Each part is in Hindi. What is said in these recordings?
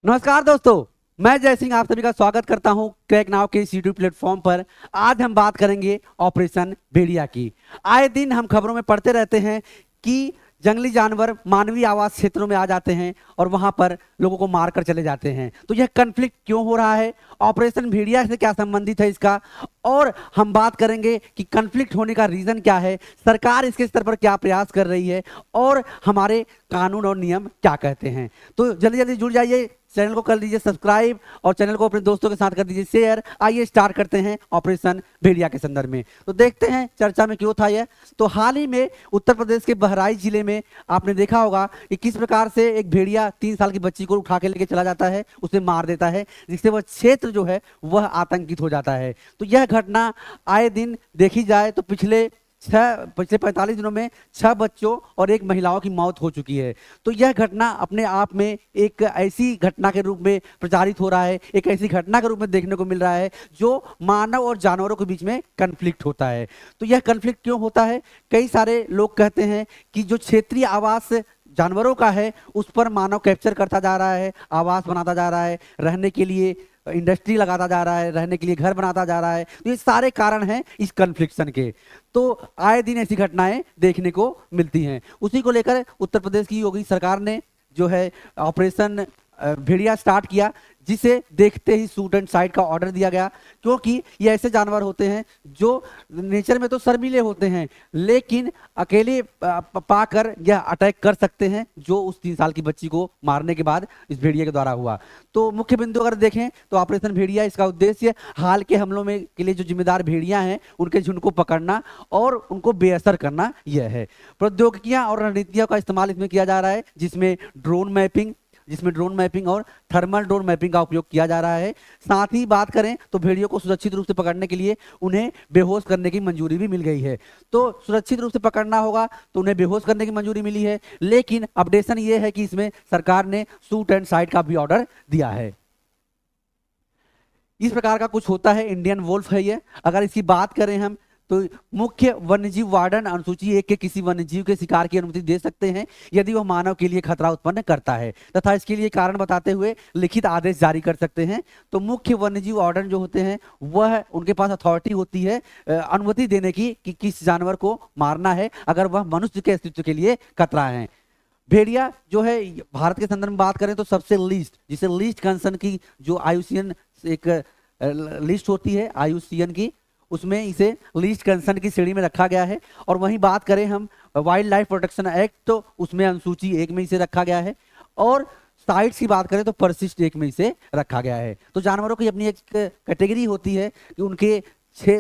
नमस्कार दोस्तों, मैं जय सिंह आप सभी का स्वागत करता हूं क्रैक नाउ के इस यूट्यूब प्लेटफॉर्म पर। आज हम बात करेंगे ऑपरेशन भेड़िया की। आए दिन हम खबरों में पढ़ते रहते हैं कि जंगली जानवर मानवीय आवास क्षेत्रों में आ जाते हैं और वहां पर लोगों को मारकर चले जाते हैं। तो यह कन्फ्लिक्ट क्यों हो रहा है, ऑपरेशन भेड़िया से क्या संबंधित है इसका, और हम बात करेंगे कि कन्फ्लिक्ट होने का रीजन क्या है, सरकार इसके स्तर पर क्या प्रयास कर रही है और हमारे कानून और नियम क्या कहते हैं। तो जल्दी जल्दी जुड़ जाइए, चैनल को कर दीजिए सब्सक्राइब और चैनल को अपने दोस्तों के साथ कर दीजिए शेयर। आइए स्टार्ट करते हैं ऑपरेशन भेड़िया के संदर्भ में। तो देखते हैं चर्चा में क्यों था यह। तो हाल ही में उत्तर प्रदेश के बहराइच जिले में आपने देखा होगा कि किस प्रकार से एक भेड़िया 3 साल की बच्ची को उठा के लेके चला जाता है, उसे मार देता है, जिससे वह क्षेत्र जो है वह आतंकित हो जाता है। तो यह घटना आए दिन देखी जाए तो पिछले 45 दिनों में 6 बच्चों और 1 महिलाओं की मौत हो चुकी है। तो यह घटना अपने आप में एक ऐसी घटना के रूप में प्रचारित हो रहा है, एक ऐसी घटना के रूप में देखने को मिल रहा है जो मानव और जानवरों के बीच में कन्फ्लिक्ट होता है। तो यह कन्फ्लिक्ट क्यों होता है? कई सारे लोग कहते हैं कि जो क्षेत्रीय आवास जानवरों का है उस पर मानव कैप्चर करता जा रहा है, आवास बनाता जा रहा है, रहने के लिए इंडस्ट्री लगाता जा रहा है, रहने के लिए घर बनाता जा रहा है। तो ये सारे कारण हैं इस कन्फ्लिक्शन के। तो आए दिन ऐसी घटनाएं देखने को मिलती हैं। उसी को लेकर उत्तर प्रदेश की योगी सरकार ने जो है ऑपरेशन भेड़िया स्टार्ट किया, जिसे देखते ही शूट एंड साइट का ऑर्डर दिया गया, क्योंकि ये ऐसे जानवर होते हैं जो नेचर में तो शर्मीले होते हैं लेकिन अकेले पाकर यह अटैक कर सकते हैं, जो उस 3 साल की बच्ची को मारने के बाद इस भेड़िया के द्वारा हुआ। तो मुख्य बिंदु अगर देखें तो ऑपरेशन भेड़िया, इसका उद्देश्य हाल के हमलों में के लिए जो जिम्मेदार भेड़िया हैं उनके झुंड को पकड़ना और उनको बेअसर करना यह है। प्रौद्योगिकियां और रणनीतियों का इस्तेमाल इसमें किया जा रहा है, जिसमें ड्रोन मैपिंग और थर्मल ड्रोन मैपिंग का उपयोग किया जा रहा है। साथ ही बात करें तो भेड़ियों को सुरक्षित रूप से पकड़ने के लिए उन्हें बेहोश करने की मंजूरी भी मिल गई है। तो सुरक्षित रूप से पकड़ना होगा तो उन्हें बेहोश करने की मंजूरी मिली है, लेकिन अपडेशन ये है कि इसमें सरकार ने शूट एंड साइट का भी ऑर्डर दिया है। इस प्रकार का कुछ होता है, इंडियन वोल्फ है ये। अगर इसकी बात करें हम तो मुख्य वन्यजीव वार्डन अनुसूची 1 के किसी वन्यजीव के शिकार की अनुमति दे सकते हैं यदि वह मानव के लिए खतरा उत्पन्न करता है, तथा इसके लिए कारण बताते हुए लिखित आदेश जारी कर सकते हैं। तो मुख्य वन्यजीव वार्डन जो होते हैं वह उनके पास अथॉरिटी होती है अनुमति देने की कि किस जानवर को मारना है अगर वह मनुष्य के अस्तित्व के लिए खतरा है। भेड़िया जो है भारत के संदर्भ में बात करें तो सबसे लीस्ट, जिसे लीस्ट कंसर्न की जो आईयूसीएन एक लिस्ट होती है आईयूसीएन की, उसमें इसे लीस्ट कंसर्न की श्रेणी में रखा गया है। और वहीं बात करें हम वाइल्ड लाइफ प्रोटेक्शन एक्ट तो उसमें अनुसूची 1 में इसे रखा गया है, और साइट्स की बात करें तो परिशिष्ट 1 में इसे रखा गया है। तो जानवरों की अपनी एक कैटेगरी होती है कि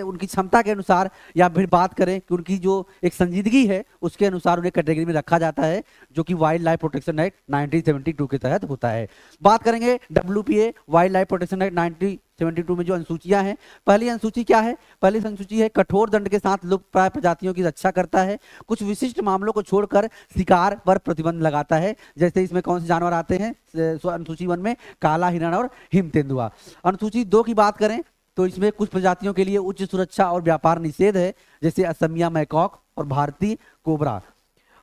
उनकी क्षमता के अनुसार, या फिर बात करें कि उनकी जो एक संजीदगी है उसके अनुसार उन्हें कैटेगरी में रखा जाता है, जो कि वाइल्ड लाइफ प्रोटेक्शन एक्ट 1972 के तहत होता है। बात करेंगे WPA wild life protection act 1972 में जो अनुसूचियां हैं। पहली अनुसूची क्या है? पहली अनुसूची है कठोर दंड के साथ लुप्तप्राय प्रजातियों की रक्षा करता है, कुछ विशिष्ट मामलों को छोड़कर शिकार पर प्रतिबंध लगाता है। जैसे इसमें कौन से जानवर आते हैं अनुसूची 1 में? काला हिरण और हिम तेंदुआ। अनुसूची 2 की बात करें तो इसमें कुछ प्रजातियों के लिए उच्च सुरक्षा और व्यापार निषेध है, जैसे असमिया मैकॉक और भारतीय कोबरा।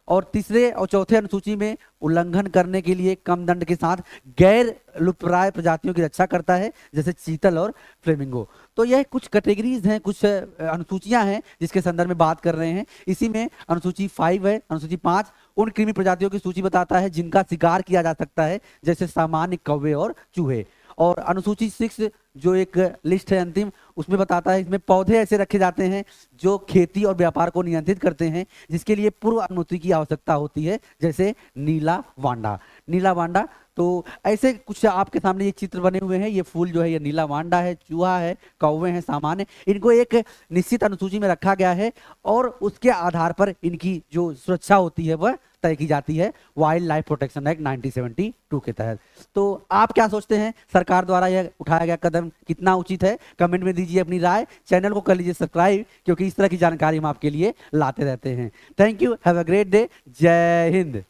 और तीसरे और चौथे अनुसूची में उल्लंघन करने के लिए कम दंड के साथ गैर लुप्तप्राय प्रजातियों की रक्षा करता है, जैसे चीतल और फ्लेमिंगो। तो यह कुछ कैटेगरीज हैं, कुछ अनुसूचियां हैं जिसके संदर्भ में बात कर रहे हैं। इसी में अनुसूची 5 है। अनुसूची 5 उन कृमि प्रजातियों की सूची बताता है जिनका शिकार किया जा सकता है, जैसे सामान्य कौवे और चूहे। और अनुसूची 6 जो एक लिस्ट है अंतिम, उसमें बताता है इसमें पौधे ऐसे रखे जाते हैं जो खेती और व्यापार को नियंत्रित करते हैं, जिसके लिए पूर्व अनुमति की आवश्यकता होती है, जैसे नीला वांडा। तो ऐसे कुछ आपके सामने ये चित्र बने हुए हैं। ये फूल जो है ये नीला वांडा है, चूहा है, कौवे हैं सामान्य। इनको एक निश्चित अनुसूची में रखा गया है और उसके आधार पर इनकी जो सुरक्षा होती है वह तय की जाती है वाइल्ड लाइफ प्रोटेक्शन एक्ट 1972 के तहत। तो आप क्या सोचते हैं, सरकार द्वारा यह उठाया गया कदम कितना उचित है? कमेंट में दीजिए अपनी राय। चैनल को कर लीजिए सब्सक्राइब, क्योंकि इस तरह की जानकारी हम आपके लिए लाते रहते हैं। Thank you, have a great day. जय हिंद।